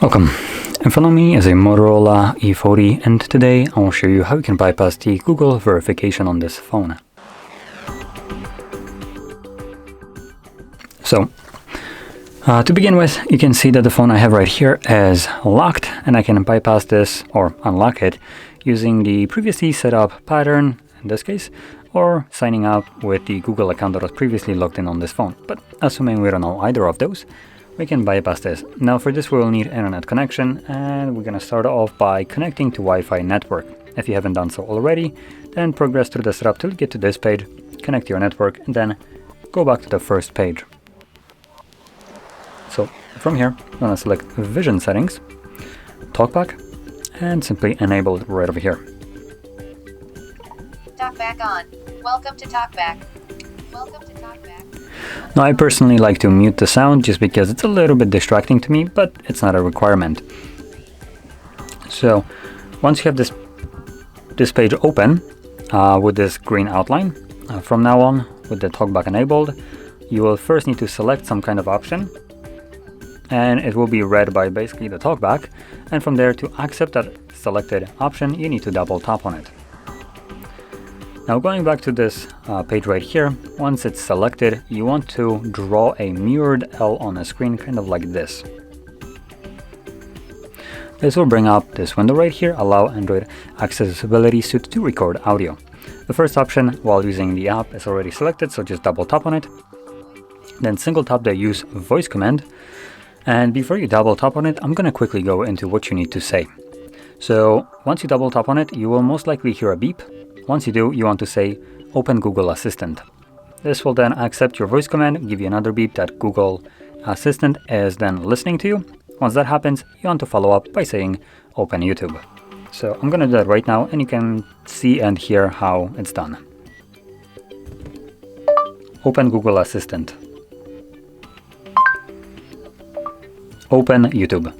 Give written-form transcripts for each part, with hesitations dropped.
Welcome. In front of me is a Motorola E40, and today I will show you how you can bypass the Google verification on this phone. So, to begin with, you can see that the phone I have right here is locked, and I can bypass this or unlock it using the previously set up pattern in this case, or signing out with the Google account that was previously logged in on this phone. But assuming we don't know either of those, we can bypass this. Now for this we will need internet connection, and we're going to start off by connecting to Wi-Fi network. If you haven't done so already, then progress through the setup till you get to this page, connect to your network, and then go back to the first page. So from here, I'm going to select Vision Settings, TalkBack, and simply enable it right over here. TalkBack on. Welcome to TalkBack. Welcome to TalkBack. Now I personally like to mute the sound just because it's a little bit distracting to me, but it's not a requirement. So once you have this page open with this green outline, from now on with the TalkBack enabled, you will first need to select some kind of option, and it will be read by basically the TalkBack, and from there to accept that selected option you need to double tap on it. Now going back to this page right here, once it's selected, you want to draw a mirrored L on a screen, kind of like this. This will bring up this window right here, allow Android accessibility suite to record audio. The first option while using the app is already selected, so just double tap on it. Then single tap the use voice command. And before you double tap on it, I'm going to quickly go into what you need to say. So once you double tap on it, you will most likely hear a beep. Once you do, you want to say Open Google Assistant. This will then accept your voice command, give you another beep that Google Assistant is then listening to you. Once that happens, you want to follow up by saying Open YouTube. So I'm going to do that right now, and you can see and hear how it's done. Open Google Assistant. Open YouTube.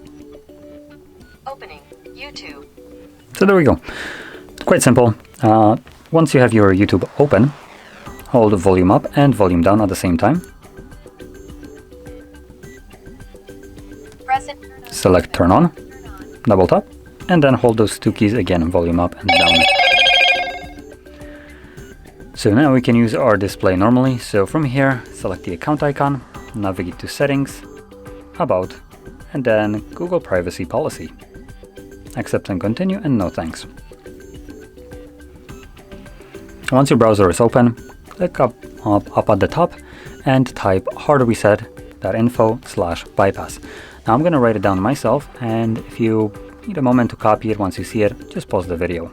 Opening YouTube. So there we go. Quite simple. Once you have your YouTube open, hold volume up and volume down at the same time. Press it. Select turn on, double tap, and then hold those two keys again, volume up and down. So now we can use our display normally. So from here, select the account icon, navigate to settings, about, and then Google privacy policy. Accept and continue, and no thanks. Once your browser is open, click up at the top and type HardReset.Info/bypass. Now I'm going to write it down myself, and if you need a moment to copy it once you see it, just pause the video.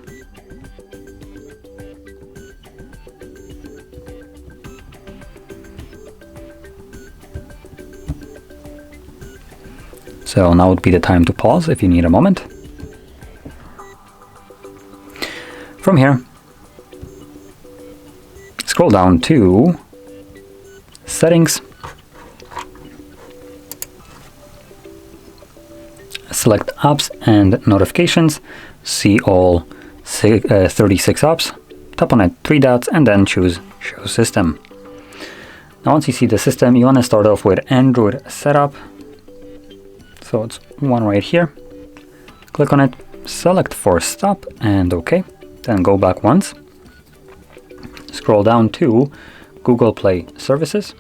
So now would be the time to pause if you need a moment. From here, scroll down to Settings, select Apps and Notifications, see all 36 apps, tap on it 3 dots, and then choose Show System. Now once you see the system, you want to start off with Android Setup. So it's one right here. Click on it, select Force Stop, and OK. Then go back once. Scroll down to Google Play Services.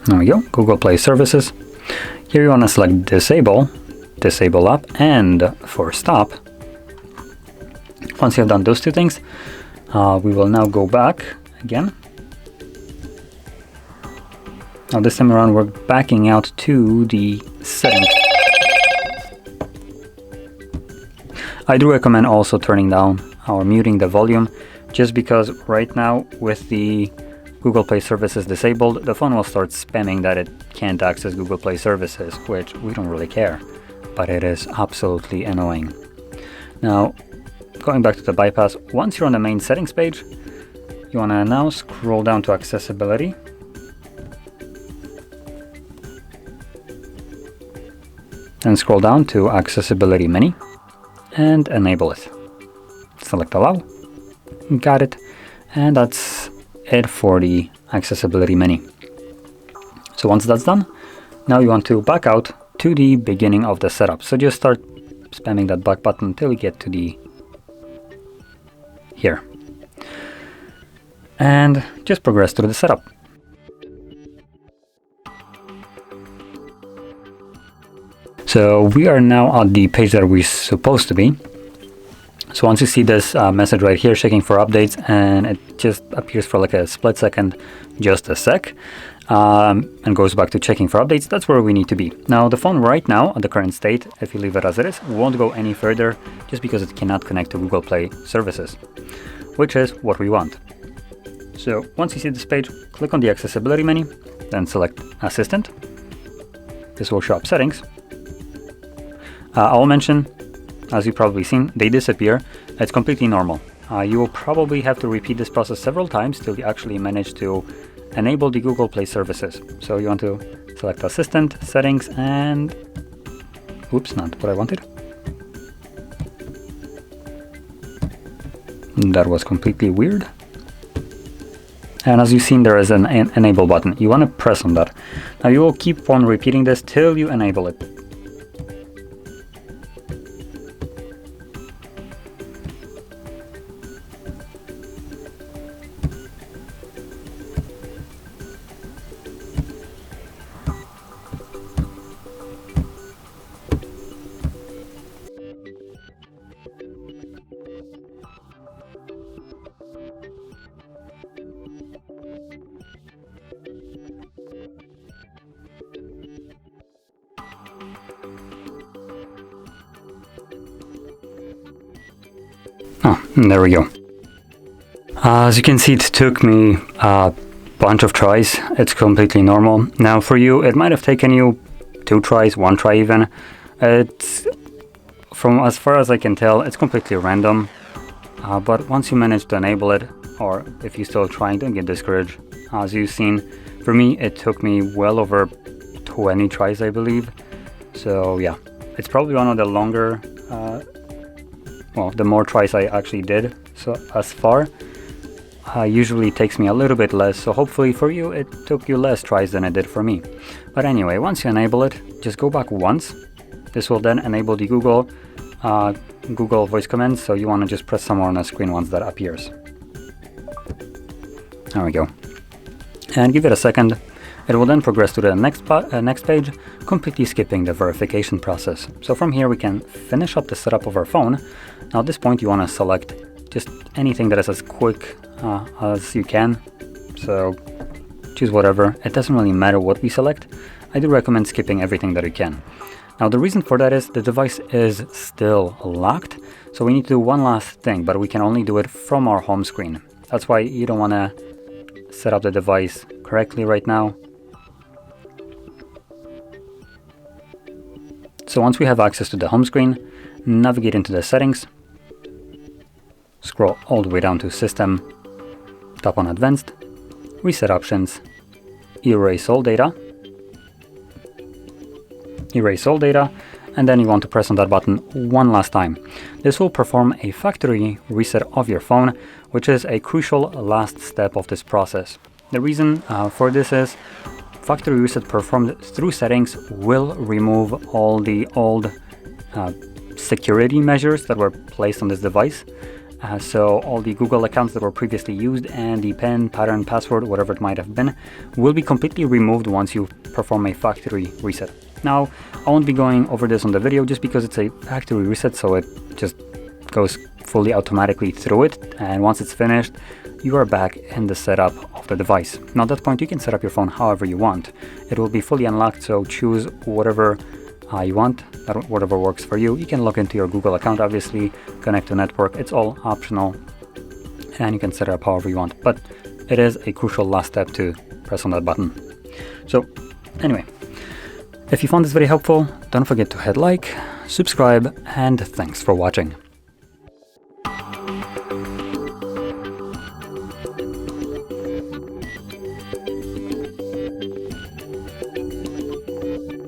There we go, Google Play Services. Here you want to select Disable App, and Force Stop. Once you have done those two things, we will now go back again. Now this time around we're backing out to the settings. I do recommend also turning down or muting the volume, just because right now with the Google Play Services disabled, the phone will start spamming that it can't access Google Play Services, which we don't really care, but it is absolutely annoying. Now, going back to the bypass, once you're on the main settings page, you want to now scroll down to accessibility. And scroll down to accessibility menu and enable it. Select allow. Got it. And that's it for the accessibility menu. So once that's done, now you want to back out to the beginning of the setup. So just start spamming that back button until you get to the here. And just progress through the setup. So we are now at the page that we're supposed to be. So once you see this message right here, checking for updates, and it just appears for like a split second, just a sec, and goes back to checking for updates, that's where we need to be. Now the phone right now, at the current state, if you leave it as it is, won't go any further just because it cannot connect to Google Play services, which is what we want. So once you see this page, click on the accessibility menu, then select Assistant. This will show up settings. I'll mention, as you've probably seen, they disappear. It's completely normal. You will probably have to repeat this process several times till you actually manage to enable the Google Play services. So you want to select Assistant, Settings, and... oops, not what I wanted. That was completely weird. And as you've seen, there is an Enable button. You want to press on that. Now you will keep on repeating this till you enable it. Oh, there we go. As you can see, it took me a bunch of tries. It's completely normal. Now for you, it might have taken you 2 tries, 1 try even. It's, from as far as I can tell, it's completely random. But once you manage to enable it, or if you're still trying, don't get discouraged. As you've seen, for me, it took me well over 20 tries, I believe. So yeah, it's probably one of the longer, well, the more tries I actually did so as far. Usually takes me a little bit less, so hopefully for you it took you less tries than it did for me. But anyway, once you enable it, just go back once. This will then enable the Google voice commands, so you want to just press somewhere on the screen once that appears. There we go. And give it a second. It will then progress to the next page, completely skipping the verification process. So from here we can finish up the setup of our phone. Now at this point you want to select just anything that is as quick as you can. So choose whatever. It doesn't really matter what we select. I do recommend skipping everything that you can. Now the reason for that is the device is still locked. So we need to do one last thing, but we can only do it from our home screen. That's why you don't want to set up the device correctly right now. So once we have access to the home screen, navigate into the settings, scroll all the way down to System, tap on Advanced, Reset Options, Erase all data, and then you want to press on that button one last time. This will perform a factory reset of your phone, which is a crucial last step of this process. The reason for this is factory reset performed through settings will remove all the old security measures that were placed on this device. So all the Google accounts that were previously used and the PIN, pattern, password, whatever it might have been, will be completely removed once you perform a factory reset. Now, I won't be going over this on the video just because it's a factory reset, so it just goes fully automatically through it, and once it's finished, you are back in the setup of the device. Now at that point you can set up your phone however you want. It will be fully unlocked, so choose whatever you want, whatever works for you. You can log into your Google account, obviously, connect to network, it's all optional, and you can set it up however you want, but it is a crucial last step to press on that button. So anyway, if you found this video helpful, don't forget to hit like, subscribe, and thanks for watching.